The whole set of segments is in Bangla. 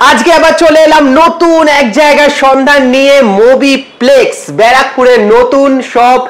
আজকে আবার চলে এলাম নতুন এক জায়গার সন্ধান নিয়ে, মুভিপ্লেক্স ব্যারাকপুরের নতুন শপ।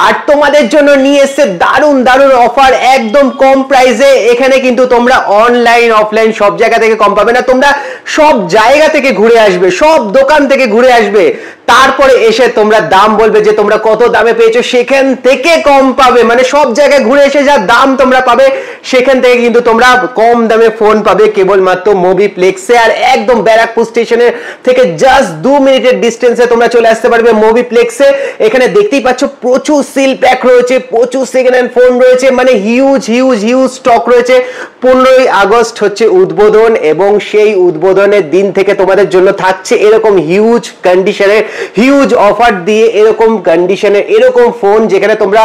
আর তোমাদের জন্য নিয়ে এসেছে দারুণ দারুণ অফার, একদম কম প্রাইসে। এখানে কিন্তু তোমরা অনলাইন অফলাইন সব জায়গা থেকে কম পাবে না। তোমরা সব জায়গা থেকে ঘুরে আসবে, সব দোকান থেকে ঘুরে আসবে, তারপরে এসে তোমরা দাম বলবে যে তোমরা কত দামে পেয়েছো, সেখান থেকে কম পাবে। মানে সব জায়গায় ঘুরে এসে যা দাম তোমরা পাবে, সেখান থেকে কিন্তু তোমরা কম দামে ফোন পাবে কেবলমাত্র মুভিপ্লেক্সে। আর একদম ব্যারাকপুর স্টেশনের থেকে জাস্ট 2 মিনিটের ডিস্টেন্সে তোমরা চলে আসতে পারবে মুভিপ্লেক্সে। এখানে দেখতেই পাচ্ছ প্রচুর সিল প্যাক রয়েছে, প্রচুর সেকেন্ড হ্যান্ড ফোন রয়েছে, মানে হিউজ হিউজ হিউজ স্টক রয়েছে। 15ই আগস্ট হচ্ছে উদ্বোধন, এবং সেই উদ্বোধনের দিন থেকে তোমাদের জন্য থাকছে এরকম হিউজ কন্ডিশনের হিউজ অফার দিয়ে, এরকম কন্ডিশনের এরকম ফোন যেখানে তোমরা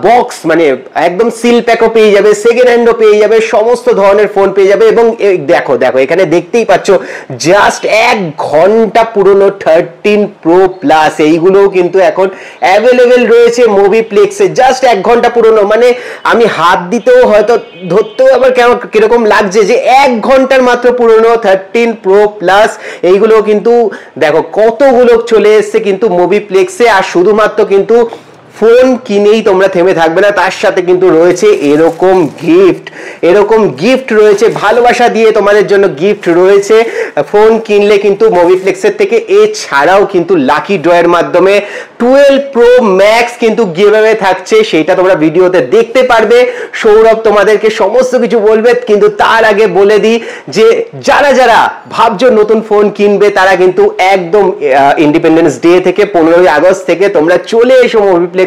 বক্স মানে একদম সিল প্যাকও পেয়ে যাবে, সেকেন্ড হ্যান্ডও পেয়ে যাবে, সমস্ত ধরনের ফোন পেয়ে যাবে। এবং দেখো দেখো এখানে দেখতেই পাচ্ছ জাস্ট 1 ঘন্টা পুরনো 13 প্রো প্লাস, এইগুলোও কিন্তু এখন অ্যাভেলেবেল রয়েছে মুভিপ্লেক্সে। জাস্ট 1 ঘন্টা পুরনো, মানে আমি হাত দিতেও হয়তো ধরতেও আবার কিরকম লাগছে যে 1 ঘন্টার মাত্র পুরনো 13 প্রো প্লাস। এইগুলো কিন্তু দেখো কতগুলো চলে এসছে কিন্তু মুভিপ্লেক্সে। আর শুধুমাত্র কিন্তু ফোন কিনেই তোমরা থেমে থাকবে না, তার সাথে কিন্তু রয়েছে এরকম গিফট রয়েছে, ভালোবাসা দিয়ে তোমাদের জন্য গিফট রয়েছে ফোন কিনলে কিন্তু মুভিপ্লেক্সের থেকে। এছাড়াও কিন্তু লাকি ড্রয়ের মাধ্যমে 12 প্রো ম্যাক্স কিন্তু গিভঅ্যাওয়ে থাকছে, সেটা তোমরা ভিডিওতে দেখতে পারবে। সৌরভ তোমাদেরকে সমস্ত কিছু বলবে, কিন্তু তার আগে বলে দিই যে যারা যারা ভাবছো নতুন ফোন কিনবে, তারা কিন্তু একদম ইন্ডিপেন্ডেন্স ডে থেকে 15ই আগস্ট থেকে তোমরা চলে এসো মুভিপ্লেক্সে।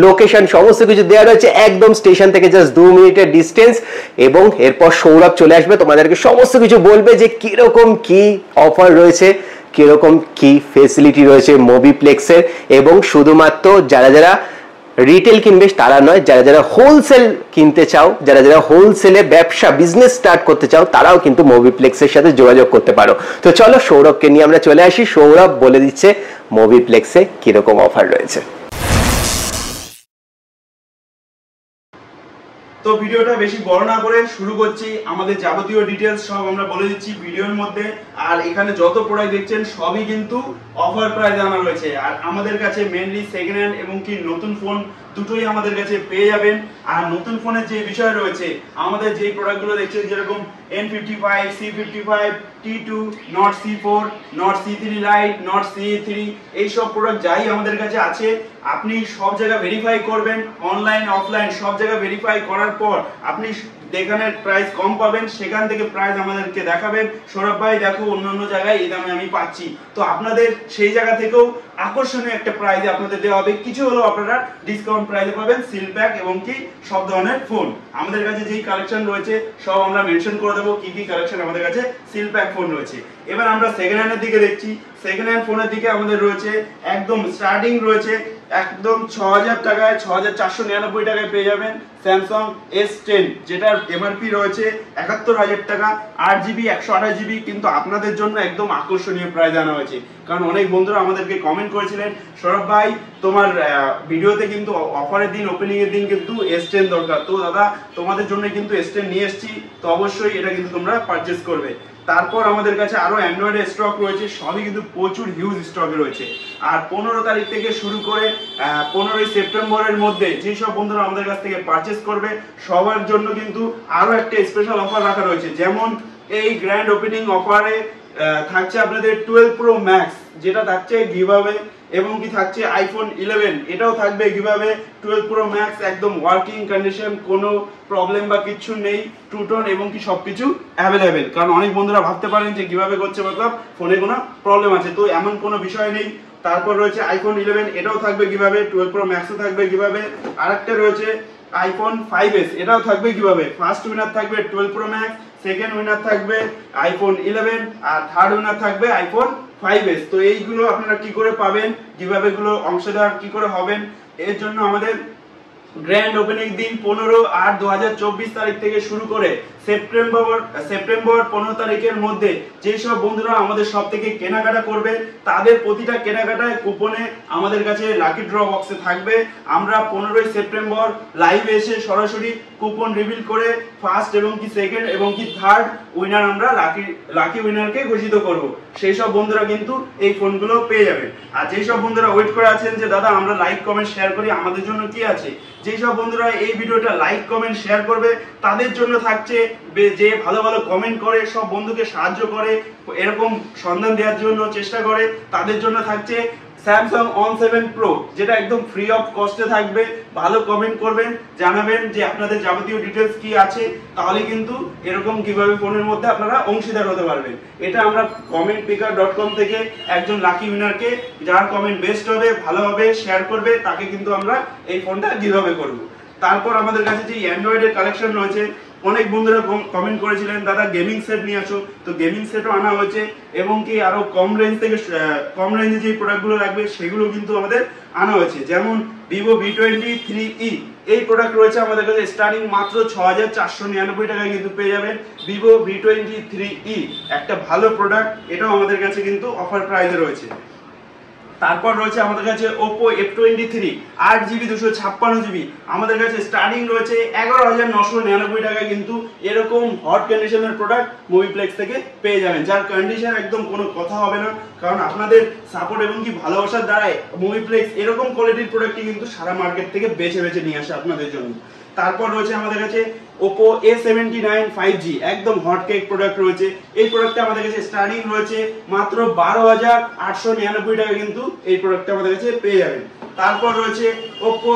লোকেশন সমস্ত কিছু দেওয়া রয়েছে, একদম স্টেশন থেকে জাস্ট 2 মিনিটের ডিস্টেন্স। এবং এরপর সৌরভ চলে আসবে, তোমাদেরকে সমস্ত কিছু বলবে যে কিরকম কি অফার রয়েছে, কিরকম কি ফেসিলিটি রয়েছে মুভিপ্লেক্সের। এবং শুধুমাত্র যারা যারা রিটেল কিনবে তারা নয়, যারা যারা হোলসেল কিনতে চাও, যারা যারা হোলসেলে ব্যবসা বিজনেস স্টার্ট করতে চাও, তারাও কিন্তু মুভিপ্লেক্সের সাথে যোগাযোগ করতে পারো। তো চলো সৌরভকে নিয়ে আমরা চলে আসি, সৌরভ বলে দিচ্ছে মুভিপ্লেক্সে কিরকম অফার রয়েছে। তো ভিডিওটা বেশি বড় না করে শুরু করছি। আমাদের যাবতীয় ডিটেলস সব আমরা বলে দিচ্ছি ভিডিওর মধ্যে। আর এখানে যত প্রোডাক্ট দেখছেন সবই কিন্তু অফার প্রাইস আনা রয়েছে। আর আমাদের কাছে মেইনলি সেকেন্ড হ্যান্ড এবং কি নতুন ফোন দুটোই আমাদের কাছে পেয়ে যাবেন। আর নতুন ফোনের যে বিষয় রয়েছে, আমাদের যে প্রোডাক্টগুলো দেখছেন যেরকম N55, C55, T2, Note C4, Note C3 Lite, Note C3, এইসব প্রোডাক্ট যাই আমাদের কাছে আছে, আপনি সব জায়গা ভেরিফাই করবেন, অনলাইন অফলাইন সব জায়গা ভেরিফাই করার পর আপনি যেখানে প্রাইস কম পাবেন সেখান থেকে প্রাইস আমাদেরকে দেখাবেন, সৌরভ ভাই দেখো অন্য জায়গায় এই দামে আমি পাচ্ছি। তো আপনাদের সেই জায়গা থেকেও আকর্ষণীয় একটা প্রাইসে আপনাদের দেওয়া হবে, কিছু হলেও আপনারা ডিসকাউন্ট প্রাইসে পাবেন সিল প্যাক এবং কি সব ধরনের ফোন। আমাদের কাছে যেই কালেকশন রয়েছে সব আমরা মেনশন করে দেবো কি কি কালেকশন আমাদের কাছে সিল প্যাক ফোন রয়েছে। এবার আমরা সেকেন্ড হ্যান্ডের দিকে দেখছি। সেকেন্ড হ্যান্ড ফোনের দিকে আমাদের রয়েছে একদম স্টার্টিং রয়েছে একদম 6000 টাকায়, 6499 টাকায় পেয়ে যাবেন স্যামসাং S10, যেটার এমআরপি রয়েছে 71000 টাকা, 8GB 128GB। কিন্তু আপনাদের জন্য একদম আকর্ষণীয় প্রাইস আনা হয়েছে, কারণ অনেক বন্ধুরা আমাদেরকে কমেন্ট করেছিলেন সৌরভ ভাই তোমার ভিডিওতে কিন্তু অফারের দিন ওপেনিং এর দিন কিন্তু S10 দরকার। তো দাদা তোমাদের জন্য কিন্তু S10 নিয়ে এসেছি, তো অবশ্যই এটা কিন্তু তোমরা পারচেজ করবে। তারপর আমাদের কাছে আরো অ্যান্ড্রয়েডের স্টক রয়েছে, সবই কিন্তু প্রচুর হিউজ স্টকে রয়েছে। আর 15 তারিখ থেকে শুরু করে 15ই সেপ্টেম্বরের মধ্যে যেসব বন্ধুরা আমাদের কাছ থেকে পারচেজ করবে সবার জন্য কিন্তু আরো একটা স্পেশাল অফার রাখা রয়েছে। যেমন এই গ্র্যান্ড ওপেনিং অফারে থাকছে আপনাদের 12 প্রো ম্যাক্স, যেটা থাকছে গিভঅ্যাওয়ে, এবং কি থাকছে আইফোন 11, এটাও থাকবে গিভঅ্যাওয়ে। 12 প্রো ম্যাক্স একদম ওয়ার্কিং কন্ডিশন, কোনো প্রবলেম বা কিছু নেই, টু টোন এবং কি সবকিছু অ্যাভেলেবেল। কারণ অনেক বন্ধুরা ভাবতে পারেন যে গিভঅ্যাওয়ে করছে মতলব ফোনে কোনো প্রবলেম আছে, তো এমন কোনো বিষয় নেই। তারপর রয়েছে আইফোন 11, এটাও থাকবে গিভঅ্যাওয়ে, 12 প্রো ম্যাক্সও থাকবে গিভঅ্যাওয়ে। আরেকটা রয়েছে আইফোন 5s, এটাও থাকবে গিভঅ্যাওয়ে। ফার্স্ট উইনার থাকবে 12 প্রো ম্যাক্স, সেকেন্ড উইনার থাকবে আইফোন 11, আর থার্ড উইনার থাকবে আইফোন 5s। তো এইগুলো আপনারা কি করে পাবেন, গিভঅ্যাওয়ে গুলো অংশীদার কি করে হবেন, এর জন্য আমাদের গ্র্যান্ড ওপেনিং দিন 15/8/2024 তারিখ থেকে শুরু করে সেপ্টেম্বর 15 তারিখের মধ্যে যেসব বন্ধুরা আমাদের সব থেকে কেনাকাটা করবে তাদের প্রতিটা কেনাকাটায় কুপনে আমাদের কাছে লাকি ড্র বক্সে থাকবে। আমরা 15 সেপ্টেম্বর লাইভে এসে সরাসরি কুপন রিভিল করে ফার্স্ট এবং কি সেকেন্ড এবং কি থার্ড উইনার আমরা লাকি উইনারকে ঘোষিত করব। সেই সব বন্ধুরা কিন্তু এই ফোনগুলো পেয়ে যাবে। আর যেই সব বন্ধুরা ওয়েট করে আছেন যে দাদা আমরা লাইক কমেন্ট শেয়ার করি আমাদের জন্য কি আছে, যেই সব বন্ধুরা এই ভিডিওটা লাইক কমেন্ট শেয়ার করবে তাদের জন্য থাকছে যে ভালো ভালো কমেন্ট করে সব বন্ধুকে সাহায্য করে এরকম সন্ধান দেওয়ার জন্য চেষ্টা করে তাদের জন্য থাকছে স্যামসাং অন 7 প্রো, যেটা একদম ফ্রি অফ কস্টে থাকবে। ভালো কমেন্ট করবেন, জানাবেন যে আপনাদের যাবতীয় ডিটেলস কি আছে, তাহলে কিন্তু এরকম কিভাবে ফোনের মধ্যে আপনারা অংশীদার হতে পারবেন। এটা আমরা commentpicker.com থেকে একজন লাকি উইনারকে যার কমেন্ট বেস্ট হবে ভালো হবে শেয়ার করবে তাকে কিন্তু আমরা এই ফোনটা গিভঅ্যাওয়ে করব। তারপর আমাদের কাছে যে অ্যান্ড্রয়েডের কালেকশন রয়েছে, অনেক বন্ধুরা কমেন্ট করেছিলেন দাদা গেমিং সেট নিয়ে আসো, তো গেমিং সেটও আনা হয়েছে এবং কি আরো কম রেঞ্জে যে প্রোডাক্টগুলো লাগবে সেগুলো কিন্তু আমাদের আনা হয়েছে। যেমন Vivo V23e এই প্রোডাক্ট রয়েছে আমাদের কাছে স্টার্টিং মাত্র 6499 টাকায় কিন্তু পেয়ে যাবেন। Vivo V23e একটা ভালো প্রোডাক্ট, এটাও আমাদের কাছে কিন্তু অফার প্রাইসে রয়েছে। তারপর রয়েছে আমাদের কাছে Oppo F23 8GB 256GB আমাদের কাছে স্টার্টিং রয়েছে 11999 টাকায় কিন্তু এরকম হট কন্ডিশনের প্রোডাক্ট মুভিপ্লেক্স থেকে পেয়ে যাবেন, যার কন্ডিশন একদম কোনো কথা হবে না, কারণ আপনাদের সাপোর্ট এবং কি ভালোবাসার দ্বারাই মুভিপ্লেক্স এরকম কোয়ালিটির প্রোডাক্টই কিন্তু সারা মার্কেট থেকে বেছে বেছে নিয়ে আসে আপনাদের জন্য। তারপর রয়েছে আমাদের কাছে Oppo A79 5G একদম হট কেক প্রোডাক্ট রয়েছে। এই প্রোডাক্টটা আমাদের কাছে স্টার্টিং রয়েছে মাত্র 12899 টাকা কিন্তু এই প্রোডাক্টটা আমাদের কাছে পেয়ে যাবেন। তারপর রয়েছে Oppo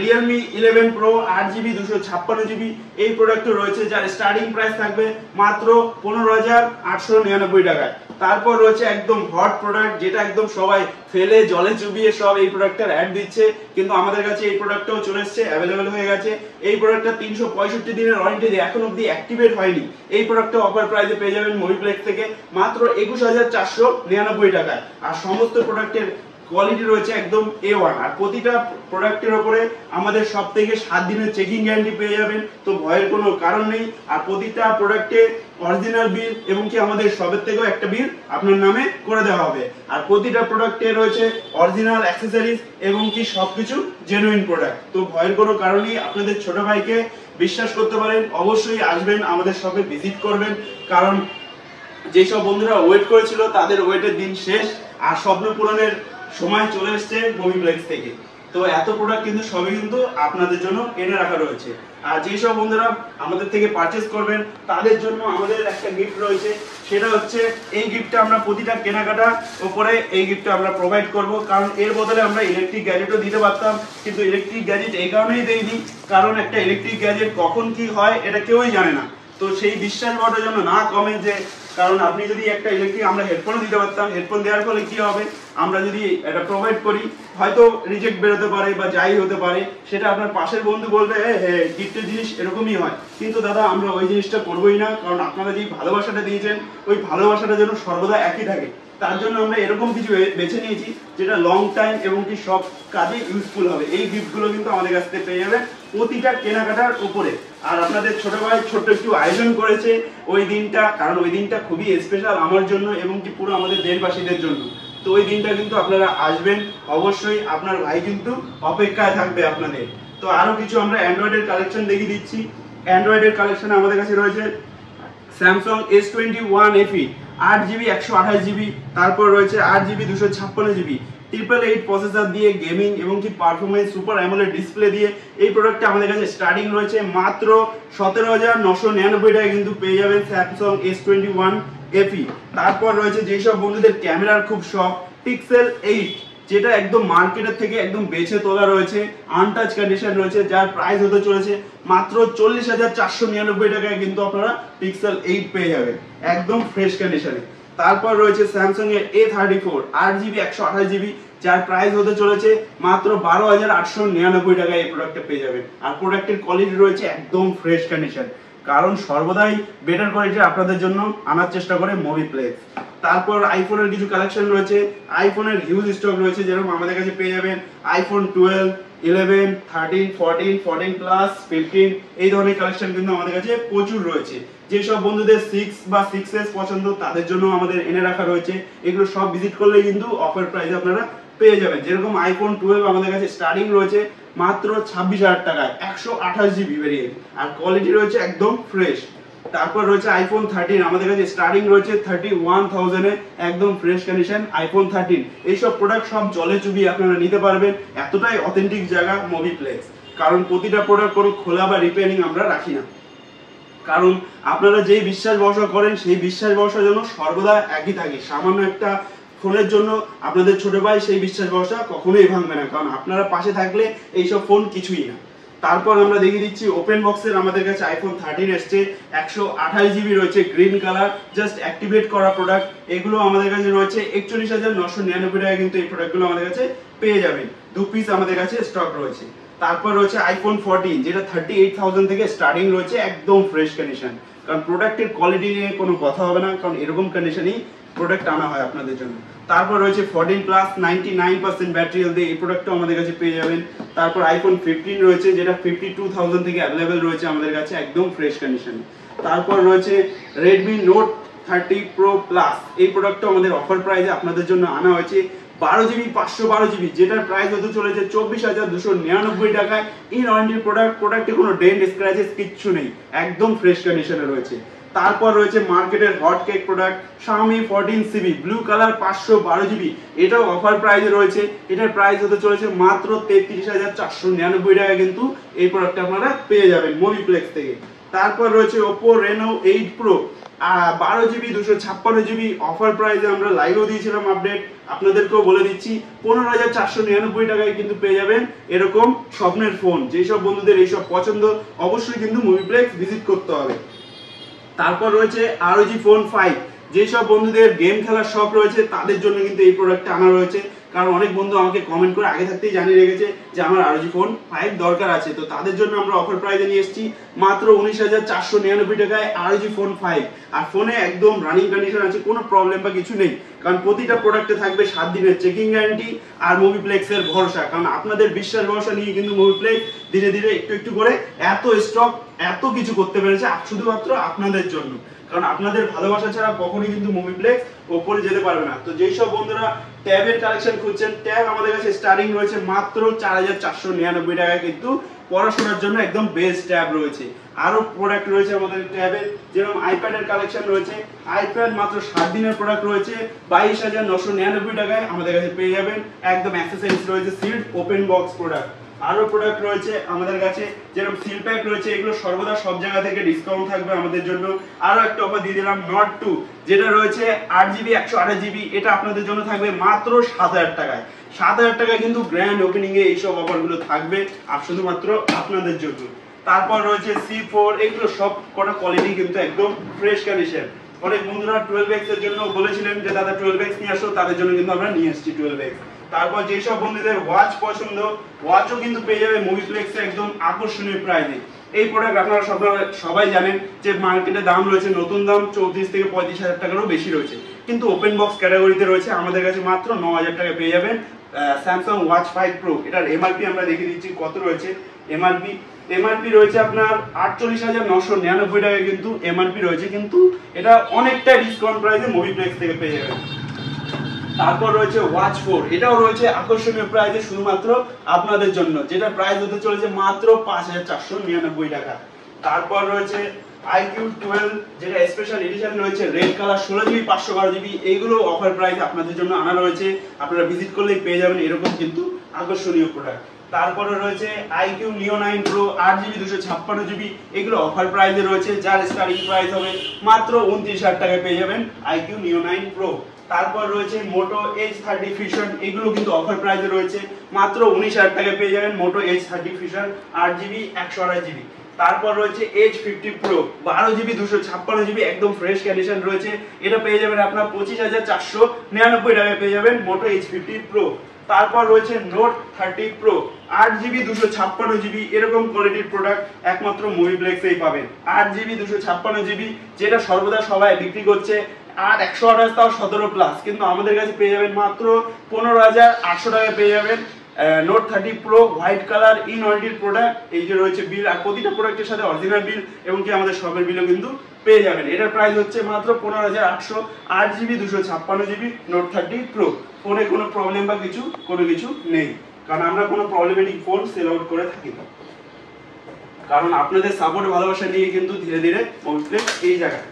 Realme 11 Pro 8GB 256GB এই প্রোডাক্টও রয়েছে, যার স্টার্টিং প্রাইস থাকবে মাত্র 15899 টাকায়। তারপর রয়েছে একদম হট প্রোডাক্ট, যেটা একদম সবাই ফেলে জলে চুবিয়ে সব এই প্রোডাক্টের অ্যাড দিচ্ছে, কিন্তু আমাদের কাছে এই প্রোডাক্টটাও চলে এসেছে, অ্যাভেলেবেল হয়ে গেছে। এই প্রোডাক্টটা 365 দিনের ওয়ারেন্টি দিয়ে এখন অবধি অ্যাক্টিভেট হয়নি। এই প্রোডাক্টটা অফার প্রাইসে পেয়ে যাবেন মুভিপ্লেক্স থেকে মাত্র 21499 টাকায়। আর সমস্ত প্রোডাক্টের কোয়ালিটি রয়েছে একদম A1, আর প্রতিটা প্রোডাক্টের উপরে আমাদের সব থেকে 7 দিনের চেকিং গ্যারান্টি পেয়ে যাবেন, তো ভয়ের কোনো কারণ নেই। আর প্রতিটা প্রোডাক্টে অরিজিনাল বিল এবং কি আমাদের সবের থেকেও একটা বিল আপনার নামে করে দেওয়া হবে। আর প্রতিটা প্রোডাক্টে রয়েছে অরিজিনাল অ্যাক্সেসরিজ এবং কি সবকিছু জেনুইন প্রোডাক্ট, তো ভয়ের কোনো কারণেই আপনাদের ছোট ভাইকে বিশ্বাস করতে পারেন। অবশ্যই আসবেন, আমাদের শপে ভিজিট করবেন, কারণ যেসব বন্ধুরা ওয়েট করেছিল তাদের ওয়েটের দিন শেষ আর স্বপ্ন পূরণের সময় চলে এসছে মুভিপ্লেক্স থেকে। তো এত প্রোডাক্ট কিন্তু সবই কিন্তু আপনাদের জন্য এনে রাখা রয়েছে। আর যেসব বন্ধুরা আমাদের থেকে পারচেস করবেন তাদের জন্য আমাদের একটা গিফট রয়েছে, সেটা হচ্ছে এই গিফটটা আমরা প্রতিটা কেনাকাটার উপরে এই গিফটটা আমরা প্রোভাইড করব, কারণ এর বদলে আমরা ইলেকট্রিক গ্যাজেটও দিতে পারতাম, কিন্তু ইলেকট্রিক গ্যাজেট এই কারণেই দেইনি কারণ একটা ইলেকট্রিক গ্যাজেট কখন কি হয় এটা কেউই জানে না। তো সেই বিশ্বাস হওয়ার জন্য না কমে যে, কারণ আপনি যদি একটা ইলেকট্রিক আমরা হেডফোনও দিতে পারতাম, হেডফোন দেওয়ার ফলে কি হবে আমরা যদি এটা প্রোভাইড করি হয়তো রিজেক্ট বেরোতে পারে বা যাই হতে পারে, সেটা আপনার পাশের বন্ধু বলবে হ্যাঁ গিফটের জিনিস এরকমই হয়, কিন্তু দাদা আমরা ওই জিনিসটা করবোই না, কারণ আপনারা যেই ভালোবাসাটা দিয়েছেন ওই ভালোবাসাটা যেন সর্বদা একই থাকে। তার জন্য আমরা এরকম কিছু বেছে নিয়েছি যেটা লং টাইম এবং কি সব কাজে ইউজফুল হবে। এই গিফটগুলো কিন্তু আমাদের কাছ থেকে পেয়ে যাবেন প্রতিটা কেনাকাটার উপরে। আর আপনাদের ছোট ভাই ছোট্ট একটু আয়োজন করেছে ওই দিনটা, কারণ ওই দিনটা খুবই স্পেশাল আমার জন্য এবং কি পুরো আমাদের দেশবাসীদের জন্য। তো ওই দিনটা কিন্তু আপনারা আসবেন, অবশ্যই আপনার ভাই কিন্তু অপেক্ষায় থাকবে আপনাদের। তো আরো কিছু আমরা অ্যান্ড্রয়েডের কালেকশন দেখিয়ে দিচ্ছি। অ্যান্ড্রয়েডের কালেকশন আমাদের কাছে রয়েছে Samsung S21 FE 8GB 128GB, তারপর রয়েছে 8GB 256GB 888 প্রসেসর দিয়ে গেমিং এবং কি পারফরম্যান্স সুপার অ্যামোলেড ডিসপ্লে দিয়ে এই প্রোডাক্টটা আমাদের কাছে স্টার্টিং রয়েছে মাত্র 17999 টাকায় কিন্তু পেয়ে যাবেন স্যামসাং S21 FE। তারপর রয়েছে যেসব বন্ধুদের ক্যামেরার খুব শখ পিক্সেল 8, যেটা একদম মার্কেটের থেকে একদম বেছে তোলা রয়েছে, আনটাচ কন্ডিশন রয়েছে, যার প্রাইস হতে চলেছে মাত্র 40,499 টাকায় কিন্তু আপনারা পিক্সেল 8 পেয়ে যাবেন একদম ফ্রেশ কন্ডিশনে। তারপর রয়েছে স্যামসাং এর A34 8GB 128GB, যার প্রাইস হতে চলেছে মাত্র 12,899 টাকায় এই প্রোডাক্টটা পেয়ে যাবেন। আর প্রোডাক্টের কোয়ালিটি রয়েছে একদম ফ্রেশ কন্ডিশন, কারণ সর্বদাই বেটার কোয়ালিটি আপনাদের জন্য আনার চেষ্টা করে মুভিপ্লেক্স। তারপর আইফোনের কিছু কালেকশন রয়েছে, আইফোনের হিউজ স্টক রয়েছে, যেরকম আমাদের কাছে পেয়ে যাবেন iPhone 12, 11, 13, 14, 14 প্লাস, 15 এই ধরনের কালেকশন কিন্তু আমাদের কাছে প্রচুর রয়েছে। যেসব বন্ধুদের 6 বা 6s পছন্দ তাদের জন্য আমাদের এনে রাখা রয়েছে। এগুলো সব ভিজিট করলে কিন্তু অফার প্রাইসে আপনারা পেয়ে যাবেন। যেরকম আইফোন 12 আমাদের কাছে স্টার্টিং রয়েছে মাত্র 26,000 টাকায়, 128 জিবি ভেরিয়েন্ট, আর কোয়ালিটি রয়েছে একদম ফ্রেশ। তারপর রয়েছে আইফোন 13 আমাদের কাছে স্টার্টিং রয়েছে 31,000 এ, একদম ফ্রেশ কন্ডিশন আইফোন 13। এইসব প্রোডাক্ট সব জলে চুবিয়ে আপনারা নিতে পারবেন, এতটাই অথেন্টিক জায়গা মোবিপ্লেক্স। কারণ প্রতিটা প্রোডাক্ট কোনো খোলা বা রিপেয়ারিং আমরা রাখি না, কারণ আপনারা যেই বিশ্বাস ভরসা করেন সেই বিশ্বাস ভরসার জন্য সর্বদা একই থাকে। সামান্য একটা ফোনের জন্য আপনাদের ছোট ভাই সেই বিশ্বাস ভরসা কখনোই ভাঙবে না, কারণ আপনারা পাশে থাকলে এইসব ফোন কিছুই না। তারপর আমরা দেখিয়ে দিচ্ছি ওপেন বক্সের আমাদের কাছে আইফোন 13 এসছে, 128 জিবি রয়েছে, গ্রিন কালার, জাস্ট অ্যাক্টিভেট করা প্রোডাক্ট। এগুলো আমাদের কাছে রয়েছে 41,999 টাকা, কিন্তু এই প্রোডাক্টগুলো আমাদের কাছে পেয়ে যাবেন। 2 পিস আমাদের কাছে স্টক রয়েছে। তারপর রয়েছে আইফোন 14 যেটা 38,000 থেকে স্টার্টিং রয়েছে, একদম ফ্রেশ কন্ডিশন। কারণ প্রোডাক্টের কোয়ালিটি নিয়ে কোনো কথা হবে না, কারণ এরকম কন্ডিশনই প্রোডাক্ট আনা হয় আপনাদের জন্য। তারপর রয়েছে 14 প্লাস, 99% ব্যাটারি হেলথ, এই প্রোডাক্টও আমাদের কাছে পেয়ে যাবেন। তারপর আইফোন 15 রয়েছে যেটা 52,000 থেকে অ্যাভেলেবেল রয়েছে আমাদের কাছে, একদম ফ্রেশ কন্ডিশন। তারপর রয়েছে রেডমি নোট 30 প্রো প্লাস, এই প্রোডাক্টটা আমাদের অফার প্রাইসে আপনাদের জন্য আনা হয়েছে 12 জিবি 512 জিবি, যেটার প্রাইস হতে চলেছে 24,299 টাকায়। ইন ওয়ারেন্টি প্রোডাক্টে কোনো ডেন্ট স্ক্র্যাচেস কিচ্ছু নেই, একদম ফ্রেশ কন্ডিশনে রয়েছে। তারপর রয়েছে মার্কেটের hot cake product Xiaomi 14CB blue colour 512 GB, এটাও অফার প্রাইসে রয়েছে। এটার প্রাইস হতে চলেছে মাত্র 33,499 টাকা, কিন্তু এই প্রোডাক্টটা আপনারা পেয়ে যাবেন মোবিপ্লেক্স থেকে। তারপর রয়েছে Oppo Reno 8 Pro 12 GB 256 GB, offer প্রাইসে আমরা লাইভও দিয়েছিলাম আপডেট, আপনাদেরকেও বলে দিচ্ছি 15,499 টাকায় কিন্তু পেয়ে যাবেন এরকম স্বপ্নের ফোন। যেসব বন্ধুদের এইসব পছন্দ অবশ্যই কিন্তু মোবিপ্লেক্স ভিজিট করতে হবে। তারপর রয়েছে ROG Phone 5, যেসব বন্ধুদের গেম খেলার শখ রয়েছে তাদের জন্য কিন্তু এই প্রোডাক্টটা আনা রয়েছে। কারণ অনেক বন্ধু আমাকে কমেন্ট করে আগে থাকতেই জানিয়ে রেখেছে যে আমার ROG Phone 5 দরকার আছে, তো তাদের জন্য আমরা অফার প্রাইসে নিয়ে এসেছি মাত্র 19,499 টাকায় ROG Phone 5। আর ফোনে একদম রানিং কন্ডিশন আছে, কোনো প্রবলেম বা কিছু নেই, কারণ প্রতিটা প্রোডাক্টে থাকবে 7 দিনের চেকিং গ্যারান্টি আর মোবিপ্লেক্সের ভরসা। কারণ আপনাদের বিশ্বাস ভরসা নিয়ে কিন্তু মোবিপ্লেক্স ধীরে ধীরে একটু একটু করে এত স্টক এত কিছু করতে পেরেছে শুধুমাত্র আপনাদের জন্য, কারণ আপনাদের ভালোবাসা ছাড়া কখনোই কিন্তু মোবিপ্লেক্স উপরে যেতে পারবে না। তো যেই সব বন্ধুরা ট্যাবের কালেকশন খুঁজছেন, ট্যাব আমাদের কাছে স্টার্টিং রয়েছে মাত্র 4,499 টাকায়, কিন্তু পড়াশোনার জন্য একদম বেস্ট ট্যাব রয়েছে। আরো প্রোডাক্ট রয়েছে আমাদের ট্যাবের, যেরকম আইপ্যাডের কালেকশন রয়েছে। আইপ্যাড মাত্র 7 দিনের প্রোডাক্ট রয়েছে 22,999 টাকায় আমাদের কাছে পেয়ে যাবেন, একদম অ্যাক্সেসরিজ রয়েছে, সিল্ড ওপেন বক্স প্রোডাক্ট। আরো প্রোডাক্ট রয়েছে আমাদের কাছে, যেরকম সিল প্যাক রয়েছে, এগুলো সর্বদা সব জায়গা থেকে ডিসকাউন্ট থাকবে আমাদের জন্য। আরো একটা অফার দিয়ে দিলাম Note 2, যেটা রয়েছে 8 জিবি 128 জিবি, এটা আপনাদের জন্য থাকবে মাত্র 7,000 টাকায়। 7,000 টাকায় কিন্তু গ্র্যান্ড ওপেনিং এ এইসব অফারগুলো থাকবে আর শুধুমাত্র আপনাদের জন্য। তারপর রয়েছে C4, এগুলো সব কটা কোয়ালিটি কিন্তু একদম ফ্রেশ কন্ডিশন। অনেক বন্ধুরা 12X এর জন্য বলেছিলেন যে দাদা 12X নিয়ে আসো, তাদের জন্য কিন্তু আমরা নিয়ে এসেছি 12X। তারপর যেসব বন্ধুদের ওয়াচ পছন্দ, ওয়াচও কিন্তু পেয়ে যাবে মোবিপ্লেক্সে একদম আকর্ষণীয় প্রাইসে। এই প্রোডাক্ট আপনারা সবাই জানেন যে মার্কেটে দাম রয়েছে, নতুন দাম 34 থেকে 35,000 টাকারও বেশি রয়েছে, কিন্তু ওপেন বক্স ক্যাটাগরিতে রয়েছে আমাদের কাছে মাত্র 9,000 টাকা পেয়ে যাবেন স্যামসাং ওয়াচ 5 প্রো। এটার এমআরপি আমরা দেখিয়ে দিচ্ছি কত রয়েছে। এমআরপি রয়েছে আপনার 48,999 টাকা, কিন্তু এমআরপি রয়েছে, কিন্তু এটা অনেকটা ডিসকাউন্ট প্রাইসে মোবিপ্লেক্স থেকে পেয়ে যাবেন। তারপর রয়েছে ওয়াচ 4, এটাও রয়েছে আকর্ষণীয় প্রাইসে শুধুমাত্র আপনাদের জন্য, যেটা প্রাইস হতে চলেছে মাত্র 5,499 টাকা। তারপর রয়েছে IQ 12, যেটা স্পেশাল এডিশন রয়েছে, রেড কালার 16 জিবি 512 জিবি, এইগুলো অফার প্রাইস আপনাদের জন্য আনা রয়েছে, আপনারা ভিজিট করলেই পেয়ে যাবেন এরকম কিন্তু আকর্ষণীয় প্রোডাক্ট। তারপরে রয়েছে IQ Neo 9 Pro 8 GB 256 GB, এগুলো অফার প্রাইসে রয়েছে, যার স্টার্টিং প্রাইস হবে মাত্র 29,000 টাকায় পেয়ে যাবেন IQ Neo 9 Pro। তারপর রয়েছে Moto H30 Fusion, এগুলো কিন্তু অফার প্রাইসে রয়েছে মাত্র 19,000 টাকায় পেয়ে যাবেন Moto H30 Fusion 8 GB 128 GB. তারপর রয়েছে H50 Pro 12 জিবি 256 জিবি, একদম ফ্রেশ কন্ডিশন রয়েছে, এটা পেয়ে যাবেন আপনার 25,499 টাকায় পেয়ে যাবেন Moto H50 Pro। তারপর রয়েছে Note 30 Pro 8 জিবি 256 জিবি, এরকম কোয়ালিটির প্রোডাক্ট একমাত্র মোবিপ্লেক্সেই পাবেন। 8 জিবি 256 জিবি, যেটা সর্বদা সবাই বিক্রি করছে আর 128 তাও 17 প্লাস, কিন্তু আমাদের কাছে পেয়ে যাবেন মাত্র 15,800 টাকায় পেয়ে যাবেন Note 30 Pro white colour in ওয়ারেন্টির প্রোডাক্ট। এই যে রয়েছে বিল, আর প্রতিটা প্রোডাক্টের সাথে অরিজিনাল বিল এবং কি আমাদের শপের বিলও কিন্তু পেয়ে যাবেন। এটার প্রাইস হচ্ছে মাত্র 15,800, 8GB 256GB নোট 30 প্রো। ফোনে কোনো প্রবলেম বা কোনো কিছু নেই, কারণ আমরা কোনো প্রবলেমেটিক ফোন সেল আউট করে থাকি না, কারণ আপনাদের সাপোর্ট ভালোবাসা নিয়ে কিন্তু ধীরে ধীরে পৌঁছলে এই জায়গায়।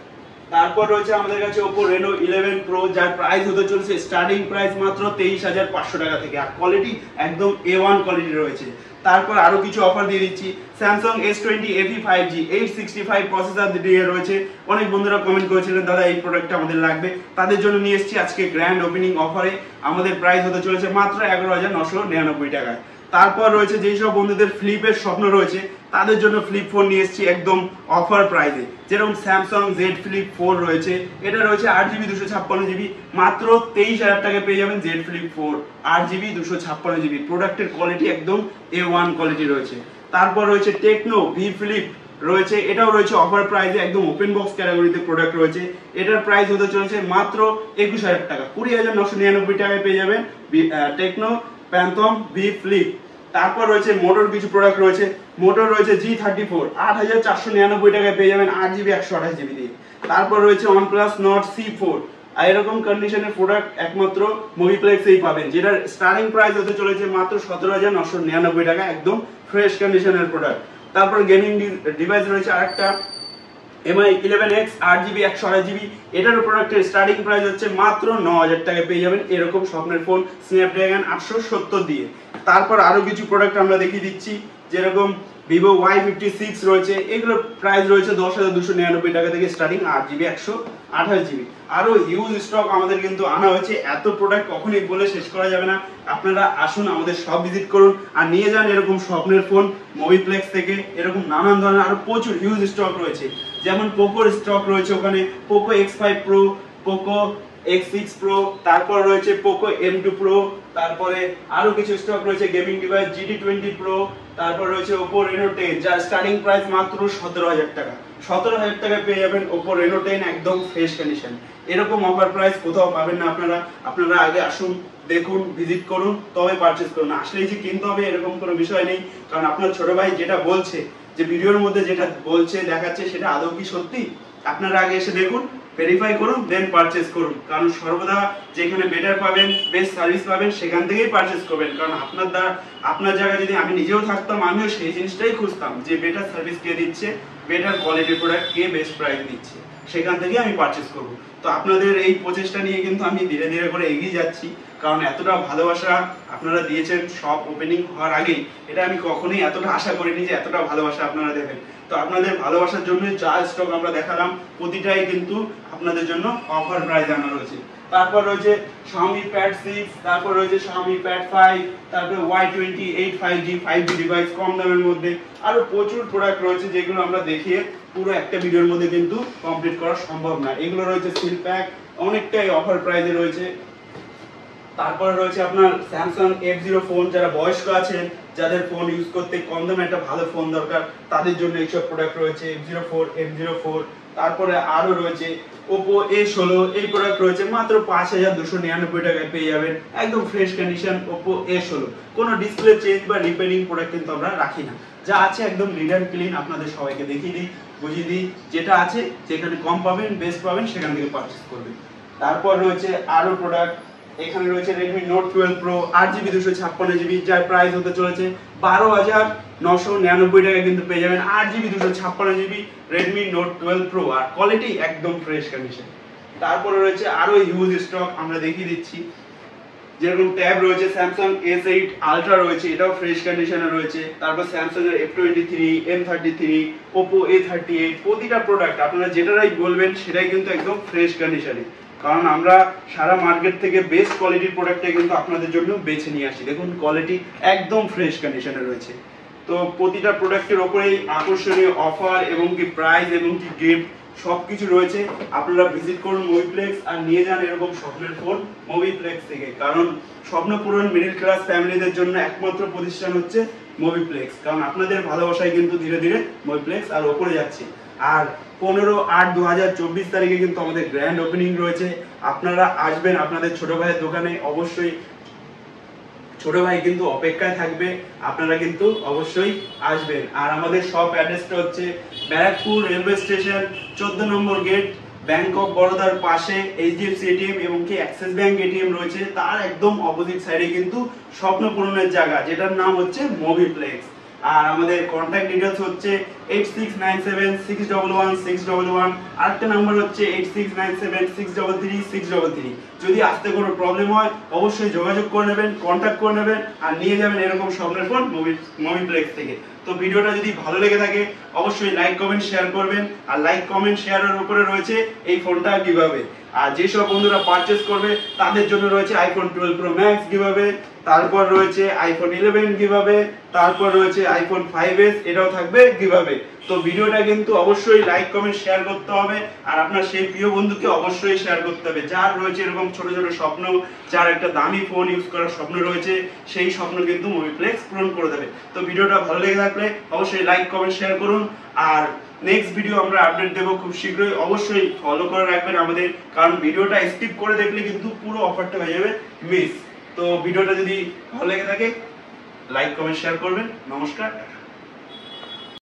তারপর রয়েছে আমাদের কাছে Oppo Reno 11 Pro, যার প্রাইস হতে চলেছে স্টার্টিং প্রাইস মাত্র 23,500 টাকা থেকে, আর কোয়ালিটি একদম A1 কোয়ালিটি রয়েছে। তারপর আরো কিছু অফার দিয়ে দিচ্ছি। Samsung S20 FE 5G 865 processor দিয়ে রয়েছে। অনেক বন্ধুরা কমেন্ট করেছিলেন দাদা এই প্রোডাক্টটা আমাদের লাগবে, তাদের জন্য নিয়ে এসেছি আজকে গ্র্যান্ড ওপেনিং অফারে। আমাদের প্রাইস হতে চলেছে মাত্র 11,999 টাকায়। তারপর রয়েছে যেই সব বন্ধুদের ফ্লিপের স্বপ্ন রয়েছে তাদের জন্য ফ্লিপ ফোন নিয়ে এসেছি একদম অফার প্রাইসে, যেরকম Samsung Z Flip 4 রয়েছে। এটা রয়েছে 8GB 256GB, মাত্র 23,000 টাকায় পেয়ে যাবেন Z Flip 4 8GB 256GB। প্রোডাক্টের কোয়ালিটি একদম A1 কোয়ালিটি রয়েছে। তারপর রয়েছে Tecno V Flip রয়েছে, এটাও রয়েছে অফার প্রাইসে, একদম ওপেন বক্স ক্যাটাগরিতে প্রোডাক্ট রয়েছে। এটার প্রাইস হতে চলেছে মাত্র 21,000 টাকা, 20,999 টাকায় পেয়ে যাবেন Tecno Phantom V Flip। তারপর রয়েছে মোটর কিছু প্রোডাক্ট রয়েছে। মোটর রয়েছে G34 8,499 টাকায় পেয়ে যাবেন 8GB 128GB দিয়ে। তারপর রয়েছে OnePlus Nord C4, আর এরকম কন্ডিশনের প্রোডাক্ট একমাত্র মুভিপ্লেক্সেই পাবেন, যেটার স্টার্টিং প্রাইস হতে চলেছে মাত্র 17,999 টাকা, একদম ফ্রেশ কন্ডিশনের প্রোডাক্ট। তারপর গেমিং ডিভাইস রয়েছে আরেকটা MI 11X 8GB 128GB। এটার প্রোডাক্টের স্টার্টিং প্রাইস হচ্ছে মাত্র 9,000 টাকায় পেয়ে যাবেন এরকম স্বপ্নের ফোন Snapdragon 870 দিয়ে। তারপর আরো কিছু প্রোডাক্ট আমরা দেখিয়ে দিচ্ছি, যেরকম Vivo Y56 রয়েছে, এগুলোর প্রাইস রয়েছে 10,299 টাকা থেকে স্টার্টিং, 8GB 128GB। আরো হিউজ স্টক আমাদের কিন্তু আনা হয়েছে, এত প্রোডাক্ট কখনোই বলে শেষ করা যাবে না। আপনারা আসুন, আমাদের সব ভিজিট করুন আর নিয়ে যান এরকম স্বপ্নের ফোন মুভিপ্লেক্স থেকে। এরকম নানান ধরনের আরো প্রচুর হিউজ স্টক রয়েছে, যেমন পোকোর স্টক রয়েছে ওখানে, Poco X5 Pro, Poco X6 Pro, তারপর রয়েছে Poco M2 Pro, তারপরে আরো কিছু স্টক রয়েছে গেমিং ডিভাইস GT20 Pro, তারপর রয়েছে Oppo Reno 10, যার স্টার্টিং প্রাইস মাত্র 17,000 টাকা। 17,000 টাকায় পেয়ে যাবেন Oppo Reno 10 একদম ফ্রেশ কন্ডিশন। এরকম অফার প্রাইস কোথাও পাবেন না আপনারা আগে আসুন, দেখুন, ভিজিট করুন, তবে পারচেজ করুন। আসলেই যে কিনতে হবে এরকম কোনো বিষয় নেই, কারণ আপনার ছোট ভাই যেটা বলছে, যে ভিডিওর মধ্যে যেটা বলছে দেখাচ্ছে, সেটা আদৌ কি সত্যি, আপনারা আগে এসে দেখুন, ভেরিফাই করুন, দেন পারচেজ করুন। কারণ সর্বদা যেখানে বেটার পাবেন, বেস্ট সার্ভিস পাবেন, সেখান থেকেই পারচেজ করবেন। কারণ আপনার জায়গায় যদি আমি নিজেও থাকতাম, আমিও সেই জিনিসটাই খুঁজতাম, যে বেটার সার্ভিস কে দিচ্ছে, বেটার কোয়ালিটির প্রোডাক্ট কে বেস্ট প্রাইস দিচ্ছে, সেখান থেকেই আমি পারচেজ করব। তো আপনাদের এই প্রচেষ্টা নিয়ে কিন্তু আমি ধীরে ধীরে করে এগিয়ে যাচ্ছি, কারণ এতটা ভালোবাসা আপনারা দিয়েছেন শপ ওপেনিং হওয়ার আগেই, এটা আমি কখনোই এতটা আশা করিনি যে এতটা ভালোবাসা আপনারা দেবেন। তো আপনাদের ভালোবাসার জন্য যা স্টক আমরা দেখালাম, প্রতিটাই কিন্তু আপনাদের জন্য অফার প্রাইস আনা রয়েছে। তারপর রয়েছে Xiaomi Pad 6, তারপর রয়েছে Xiaomi Pad 5, তারপর Y28 5G ডিভাইস কম দামের মধ্যে। আরো প্রচুর প্রোডাক্ট রয়েছে যেগুলো আমরা দেখিয়ে পুরো একটা ভিডিওর মধ্যে কিন্তু কমপ্লিট করা সম্ভব না। এগুলো রয়েছে সিল প্যাক, অনেকটাই অফার প্রাইসে রয়েছে। তারপরে রয়েছে আপনার Samsung F0 ফোন, যারা বয়স্ক আছেন, যাদের ফোন ইউজ করতে কম দামে একটা ভালো ফোন দরকার, তাদের জন্য এইসব প্রোডাক্ট রয়েছে F04। তারপরে আরো রয়েছে Oppo A16, এই প্রোডাক্ট রয়েছে মাত্র 5,299 টাকায় পেয়ে যাবেন, একদম ফ্রেশ কন্ডিশন Oppo A16। কোনো ডিসপ্লে চেঞ্জ বা রিপেয়ারিং প্রোডাক্ট কিন্তু আমরা রাখি না, যা আছে একদম নিট অ্যান্ড ক্লিন। আপনাদের সবাইকে দেখিয়ে দিই, বুঝিয়ে দিই, যেটা আছে, যেখানে কম পাবেন, বেস্ট পাবেন, সেখান থেকে পারচেজ করবেন। তারপর রয়েছে আরো প্রোডাক্ট, এখানে রয়েছে Redmi Note 12 Pro 8GB 256GB, যার প্রাইস হতে চলেছে 12,999 টাকা, কিন্তু পেয়ে যাবেন 8GB 256GB Redmi Note 12 Pro, আর কোয়ালিটি একদম ফ্রেশ কন্ডিশন। তারপরে রয়েছে আরো হিউজ স্টক আমরা দেখিয়ে দিচ্ছি, যেরকম ট্যাব রয়েছে Samsung S8 Ultra রয়েছে, এটাও ফ্রেশ কন্ডিশনে রয়েছে। তারপর Samsung এর F23, M33, Oppo A38, প্রতিটা প্রোডাক্ট আপনারা যেটাই বলবেন সেটাই কিন্তু একদম ফ্রেশ কন্ডিশনে, কারণ আমরা সারা মার্কেট থেকে বেস্ট কোয়ালিটির প্রোডাক্টটা কিন্তু আপনাদের জন্য বেছে নিয়ে আসি। দেখুন কোয়ালিটি একদম ফ্রেশ কন্ডিশনে রয়েছে। তো প্রতিটা প্রোডাক্টের ওপরেই আকর্ষণীয় অফার এবং কি প্রাইস এবং কি গিফট সবকিছু রয়েছে। আপনারা ভিজিট করুন মুভিপ্লেক্স আর নিয়ে যান এরকম স্বপ্নের ফোন মুভিপ্লেক্স থেকে, কারণ স্বপ্ন পূরণ মিডল ক্লাস ফ্যামিলিদের জন্য একমাত্র প্রতিষ্ঠান হচ্ছে মুভিপ্লেক্স। কারণ আপনাদের ভালোবাসায় কিন্তু ধীরে ধীরে মুভিপ্লেক্স আর ওপরে যাচ্ছে। আর 15/8/2024 তারিখে কিন্তু আমাদের গ্র্যান্ড ওপেনিং রয়েছে। আপনারা আসবেন আপনাদের ছোট ভাইয়ের দোকানে, অবশ্যই ছোট ভাই কিন্তু অপেক্ষায় থাকবে, আপনারা কিন্তু অবশ্যই আসবেন। আর আমাদের শপ অ্যাড্রেসটা হচ্ছে ব্যারাকপুর রেলওয়ে স্টেশন 14 নম্বর গেট, ব্যাংক অফ বরোদার পাশে এইচডিএফসি এটিএম এবং কি অ্যাক্সিস ব্যাংক এটিএম রয়েছে, তার একদম অপোজিট সাইডে কিন্তু স্বপ্ন পূরণের জায়গা, যেটার নাম হচ্ছে মুভিপ্লেক্স। আর আমাদের কন্ট্যাক্ট ডিটেলস হচ্ছে 8697611611, আরেকটা নাম্বার হচ্ছে 8697633633। যদি আসতে কোনো প্রবলেম হয় অবশ্যই যোগাযোগ করে নেবেন, কন্ট্যাক্ট করে নেবেন আর নিয়ে যাবেন এরকম স্বপ্নের ফোন মুভিপ্লেক্স থেকে। তো ভিডিওটা যদি ভালো লেগে থাকে অবশ্যই লাইক কমেন্ট শেয়ার করবেন। আর লাইক কমেন্ট শেয়ারের উপরে রয়েছে এই ফোনটা কিভাবে, আর যেসব বন্ধুরা পারচেস করবে তাদের জন্য রয়েছে আইফোন 12 প্রো ম্যাক্স কিভাবে, তারপর রয়েছে আইফোন 11 কিভাবে, তারপর রয়েছে আইফোন 5s, এটাও থাকবে কিভাবে। তো ভিডিওটা কিন্তু অবশ্যই লাইক কমেন্ট শেয়ার করতে হবে, আর আপনার সেই প্রিয় বন্ধুকে অবশ্যই শেয়ার করতে হবে যার রয়েছে এরকম ছোট ছোট স্বপ্ন, যার একটা দামি ফোন ইউজ করার স্বপ্ন রয়েছে, সেই স্বপ্ন কিন্তু মুভিপ্লেক্স পূরণ করে দেবে। তো ভিডিওটা ভালো লেগে থাকলে অবশ্যই লাইক কমেন্ট শেয়ার করুন। আর নেক্সট ভিডিও আমরা আপডেট দেবো খুব শীঘ্রই, অবশ্যই ফলো করে রাখবেন আমাদের, কারণ ভিডিওটা স্কিপ করে দেখলে কিন্তু পুরো অফারটা হয়ে যাবে মিস। তো ভিডিওটা যদি ভালো লেগে থাকে লাইক কমেন্ট শেয়ার করবেন। নমস্কার।